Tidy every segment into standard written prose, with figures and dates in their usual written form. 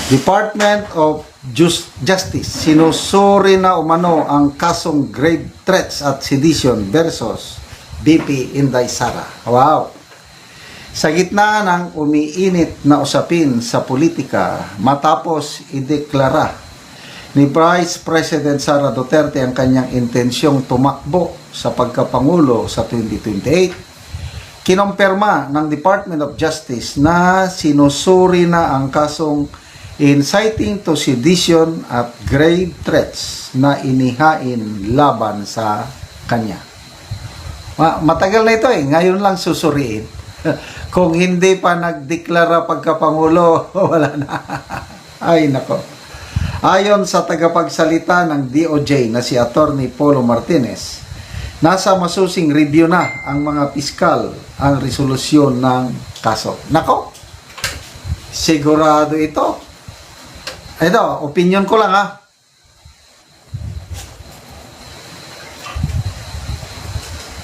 Department of Justice sinusuri na umano ang kasong grave threats at sedition versus BP Inday Sara. Wow! Sa gitna ng umiinit na usapin sa politika matapos ideklara ni Vice President Sara Duterte ang kanyang intensyong tumakbo sa pagkapangulo sa 2028, kinompirma ng Department of Justice na sinusuri na ang kasong inciting to sedition at grave threats na inihain laban sa kanya. Matagal na ito ngayon lang susuriin. Kung hindi pa nagdeklara pagkapangulo, wala na. Ay nako. Ayon sa tagapagsalita ng DOJ na si Attorney Polo Martinez, nasa masusing review na ang mga piskal ang resolusyon ng kaso. Nako, sigurado ito. Ito, opinion ko lang ha.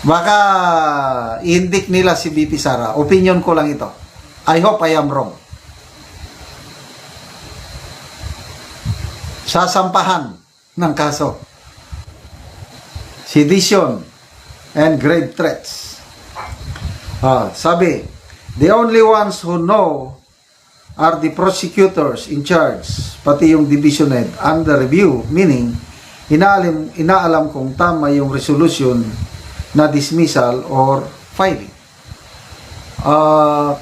Baka i-indict nila si BP Sara. Opinion ko lang ito. I hope I am wrong. Sasampahan ng kaso. Sedition and grave threats. Sabi, the only ones who know are the prosecutors in charge, pati yung division head under review, meaning inaalam kung tama yung resolution na dismissal or filing.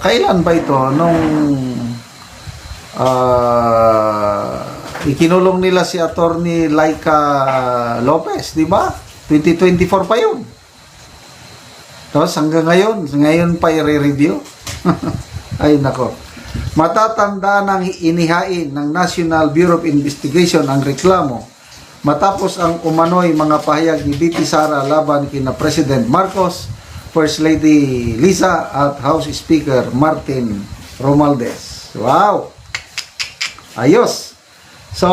Kailan ba ito? Nung ikinulong nila si Attorney Laika Lopez, di ba? 2024 pa yun. Tapos hanggang ngayon pa i-review. Ay nako. Matatanda ng inihain ng National Bureau of Investigation ang reklamo matapos ang umano'y mga pahayag ni BP Sara laban kina President Marcos, First Lady Lisa at House Speaker Martin Romualdez. Wow! Ayos! So,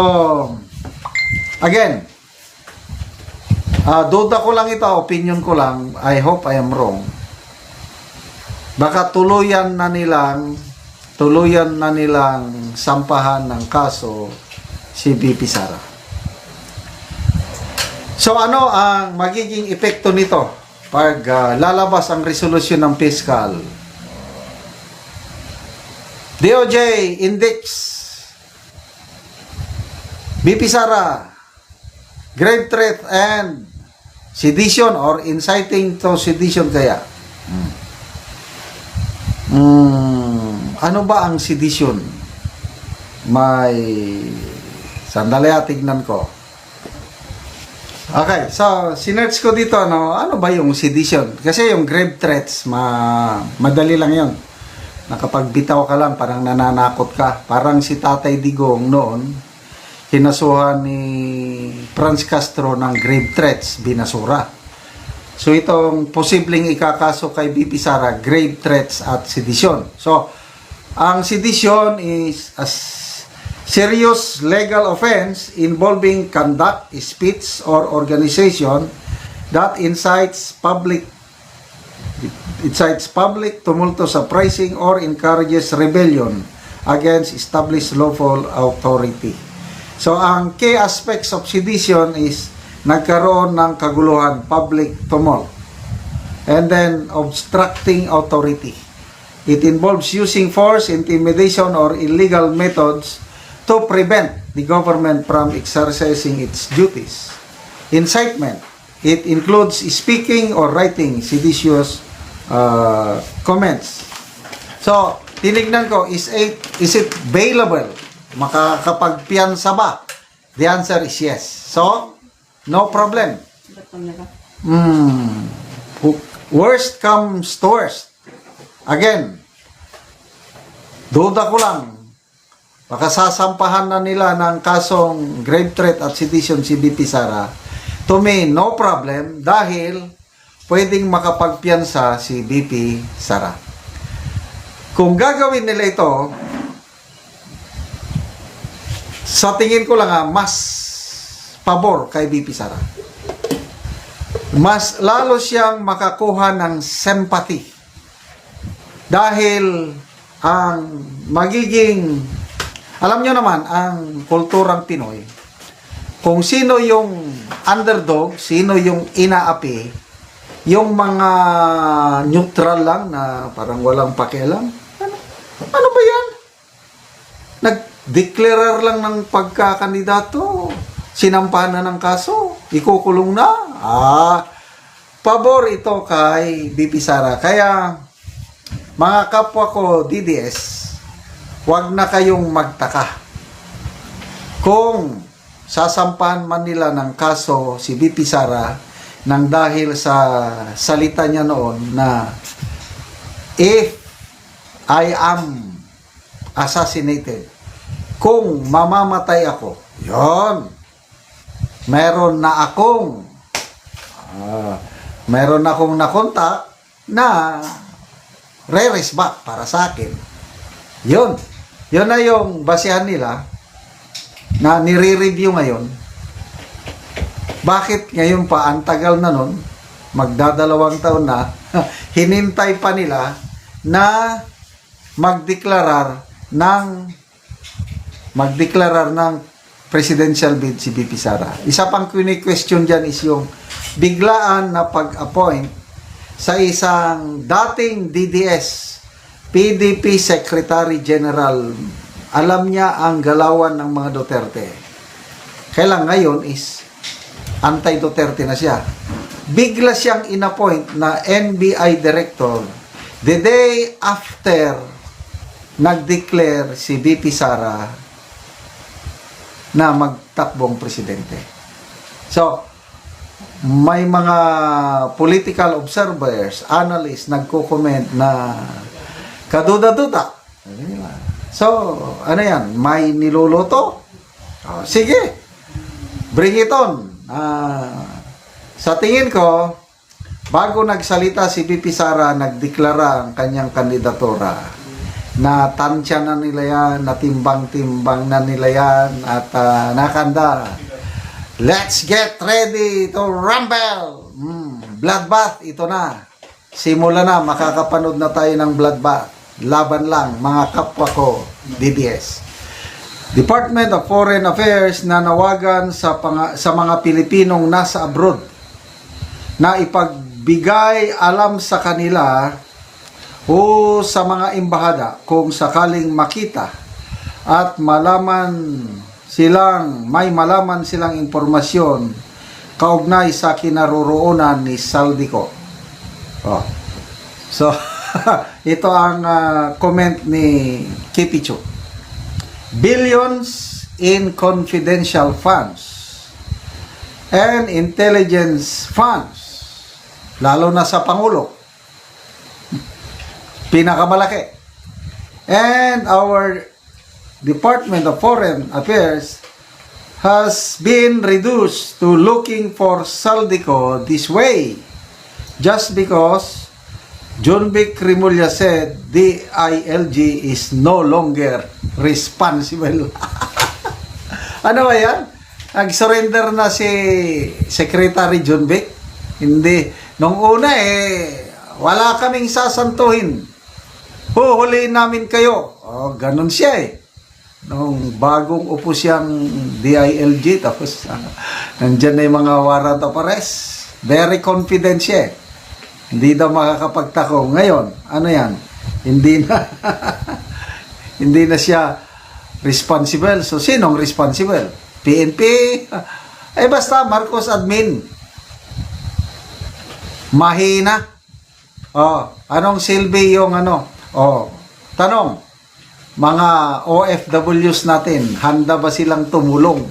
again, duda ko lang ito, opinion ko lang, I hope I am wrong. Baka tuluyan na nilang sampahan ng kaso si BP Sara. So ano ang magiging epekto nito pag lalabas ang resolusyon ng piskal? DOJ index BP Sara grave threat and sedition or inciting to sedition kaya. Ano ba ang sedition? Sandali tignan ko. Okay, so sinerch ko dito, ano ba yung sedition? Kasi yung grave threats, madali lang yun. Nakapagbitaw ka lang, parang nananakot ka. Parang si Tatay Digong noon, kinasuhan ni Franz Castro ng grave threats, binasura. So itong posibleng ikakaso kay BP Sara, grave threats at sedition. So, ang sedition is a serious legal offense involving conduct, speech, or organization that incites public tumultuous uprising or encourages rebellion against established lawful authority. So, ang key aspects of sedition is nagkaroon ng kaguluhan, public tumult, and then obstructing authority. It involves using force, intimidation, or illegal methods to prevent the government from exercising its duties. Incitement. It includes speaking or writing seditious comments. So, tinignan ko, is it bailable? Makakapagpiyansa ba? The answer is yes. So, no problem. Worst comes to worst. Again, duda ko lang, baka sasampahan na nila ng kasong grave threat at sedition si BP Sara. To me, no problem dahil pwedeng makapagpiyansa si BP Sara. Kung gagawin nila ito, sa tingin ko lang mas pabor kay BP Sara. Mas lalo siyang makakuha ng sympathy. Dahil ang magiging Alam nyo naman, ang kulturang Pinoy, kung sino yung underdog, sino yung inaapi, yung mga neutral lang na parang walang pakialam, ano ba yan? Nag-declare lang ng pagkakandidato, sinampahan na ng kaso, ikukulong na. Pabor ito kay BP Sara. Kaya, mga kapwa ko DDS, huwag na kayong magtaka. Kung sasampahan man nila ng kaso si BP Sara nang dahil sa salita niya noon na if I am assassinated, kung mamamatay ako, yon, meron akong nakontak na re-raise back para sa akin. Yun na yung basihan nila na nire-review ngayon. Bakit ngayon pa, ang tagal na nun, magdadalawang taon na, hinintay pa nila na magdeklarar ng presidential bid si BP Sara. Isa pang question dyan is yung biglaan na pag-appoint sa isang dating DDS PDP Secretary General. Alam niya ang galawan ng mga Duterte. Kailang ngayon is anti-Duterte na siya. Bigla siyang inappoint na NBI Director the day after nag-declare si BP Sara na magtakbong presidente. So, may mga political observers, analysts, nagko-comment na kaduda-duda. So, ano yan? May niluluto? Sige, bring it on. Sa tingin ko, bago nagsalita si BP Sara, nagdeklara ang kanyang kandidatura. Na tansya na nila yan, natimbang-timbang na nila yan, at nakanda. Let's get ready to rumble! Bloodbath, ito na. Simula na, makakapanood na tayo ng bloodbath. Laban lang, mga kapwa ko, DDS. Department of Foreign Affairs nanawagan sa mga Pilipinong nasa abroad na ipagbigay alam sa kanila o sa mga embahada kung sakaling makita at may malaman silang impormasyon kaugnay sa kinaroroonan ni Saldico. So, ito ang comment ni Kipicho. Billions in confidential funds and intelligence funds, lalo na sa Pangulo, pinakamalaki. And our Department of Foreign Affairs has been reduced to looking for Saldico this way just because John Vic Rimulya said DILG is no longer responsible. Ano ba yan? Nag-surrender na si Secretary John Vic? Hindi. Nung una wala kaming sasantuhin. Huhuliin namin kayo. Ganun siya Nung bagong upo siyang DILG, tapos nandyan na yung mga warrant of arrest. Very confident siya Hindi daw makakapagtako. Ngayon, ano yan? Hindi na hindi na siya responsible. So, sinong responsible? PNP? Basta, Marcos admin. Mahina. Anong silbi yung tanong, mga OFWs natin, handa ba silang tumulong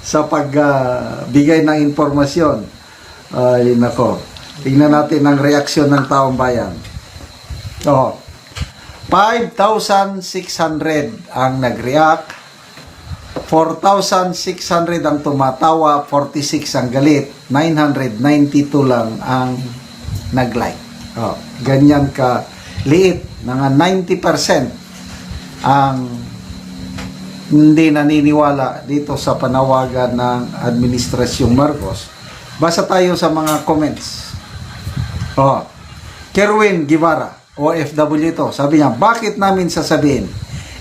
sa pagbigay ng informasyon? Ay, nako. Tingnan natin ang reaksyon ng taong bayan. 5,600 ang nag-react, 4,600 ang tumatawa, 46 ang galit, 992 lang ang nag-like. Ganyan ka liit, mga 90% ang hindi naniniwala dito sa panawagan ng Administrasyong Marcos. Basa tayo sa mga comments. Kerwin Guevara, OFW ito, sabi niya, bakit namin sasabihin?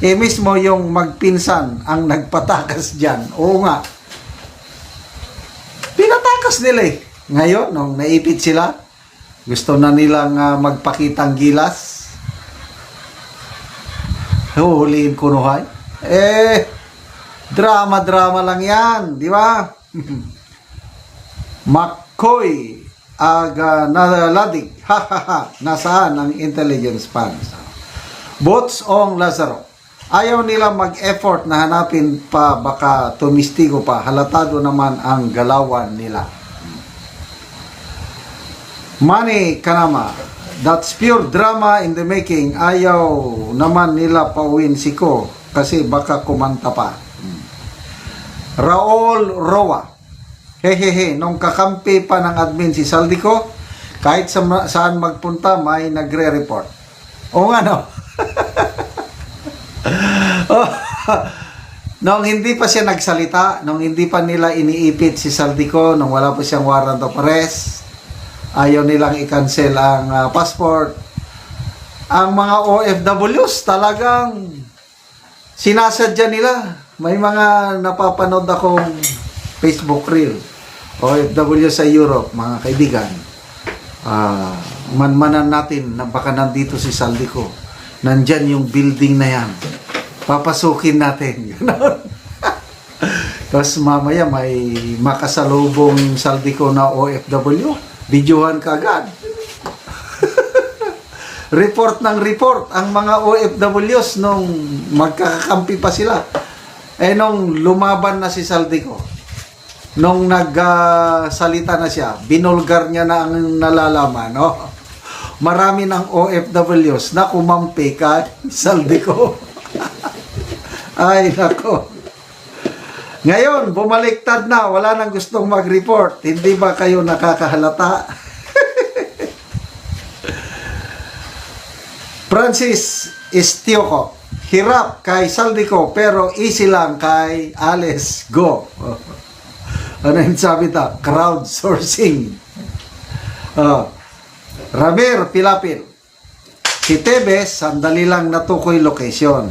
Eh mismo yung magpinsan ang nagpatakas dyan. Oo nga. Pinatakas nila eh. Ngayon, nung naipit sila, gusto na nilang magpakitang gilas. Huhuliin kunuhay. Eh, drama-drama lang yan. Di ba? McCoy naladig. Nasaan ang intelligence funds? Bots Ong Lazaro. Ayaw nila mag-effort na hanapin pa, baka tumistigo pa. Halatado naman ang galawan nila. Manny Kanama. That's pure drama in the making. Ayaw naman nila pauwin si Ko kasi baka kumanta pa. Raul Roa. Hehehe, nung kakampi pa ng admin si Saldico, kahit saan magpunta may nagre-report. O nga no? Oh, nung hindi pa siya nagsalita, nung hindi pa nila iniipit si Saldico, nung wala pa siyang warrant of arrest, ayaw nilang i-cancel ang passport. Ang mga OFWs talagang sinasadya nila. May mga napapanood akong Facebook reel. OFW sa Europe, mga kaibigan. Manmanan natin na baka nandito si Saldico. Nandyan yung building na yan. Papasukin natin. Tapos mamaya may makasalubong Saldico na OFW. Videohan ka agad. Report ng report ang mga OFWs nung magkakakampi pa sila. Eh nung lumaban na si Saldico, nung nagsalita na siya, binulgar niya na ang nalalaman. No? Marami ng OFWs na kumampi kay Saldico. Ay, nako. Ngayon, bumaliktad na. Wala nang gustong mag-report. Hindi ba kayo nakakahalata? Francis Estioco. Hirap kay Saldico pero easy lang kay Alice Go. Ano yung sabi ta? Crowdsourcing. Ramir Pilapil. Si Tebes, sandali lang natukoy location.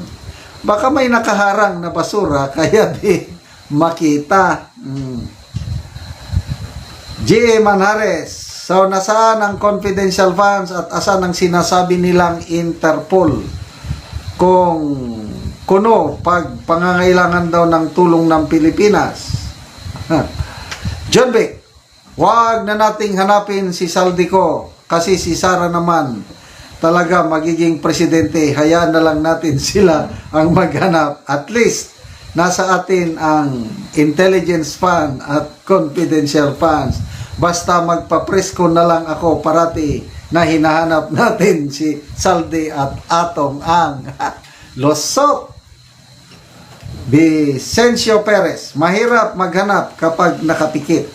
Baka may nakaharang na basura kaya di makita. G.A. Manhares. So, nasaan ang confidential funds at asan ang sinasabi nilang Interpol? Kung kuno, pag pangangailangan daw ng tulong ng Pilipinas. John Beck, wag na nating hanapin si Saldico kasi si Sara naman talaga magiging presidente. Hayaan na lang natin sila ang maghanap. At least, nasa atin ang intelligence fund at confidential funds. Basta magpapresko na lang ako parati na hinahanap natin si Saldi at Atong ang Losot. Vicencio Perez, mahirap maghanap kapag nakapikit.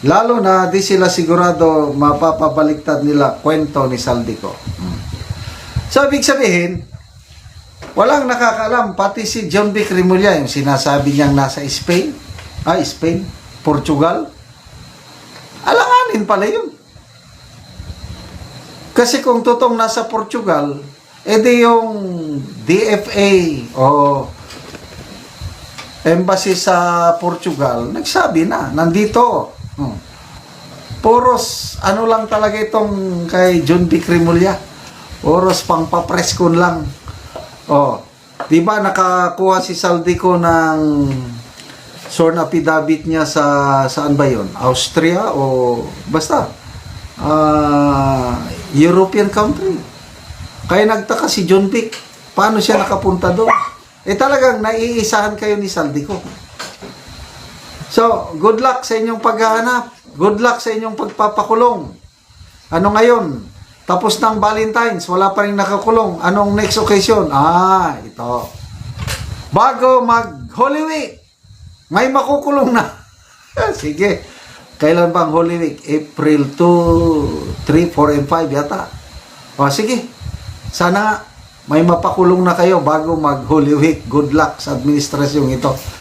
Lalo na di sila sigurado mapapabaliktad nila kwento ni Saldico. So, ibig sabihin, walang nakakaalam, pati si John B. Cremulya, yung sinasabi niyang nasa Spain, Portugal, alanganin pala yun. Kasi kung totoong nasa Portugal, edi yung DFA o embassy sa Portugal, nagsabi na, nandito. Puros, ano lang talaga itong kay John B. Cremulya. Puros pang papreskon lang. Di ba nakakuha si Saldico ng sworn affidavit niya sa saan ba yon? Austria o basta European country. Kaya nagtaka si John Vic, paano siya nakapunta doon? Talagang naiisahan kayo ni Saldico. So, good luck sa inyong paghahanap. Good luck sa inyong pagpapakulong. Ano ngayon? Tapos ng Valentine's, wala pa rin nakakulong. Anong next occasion? Ito. Bago mag-Holy Week, may makukulong na. Sige. Kailan bang Holy Week? April 2, 3, 4, and 5 yata. Sige. Sana may mapakulong na kayo bago mag-Holy Week. Good luck sa administrasyong ito.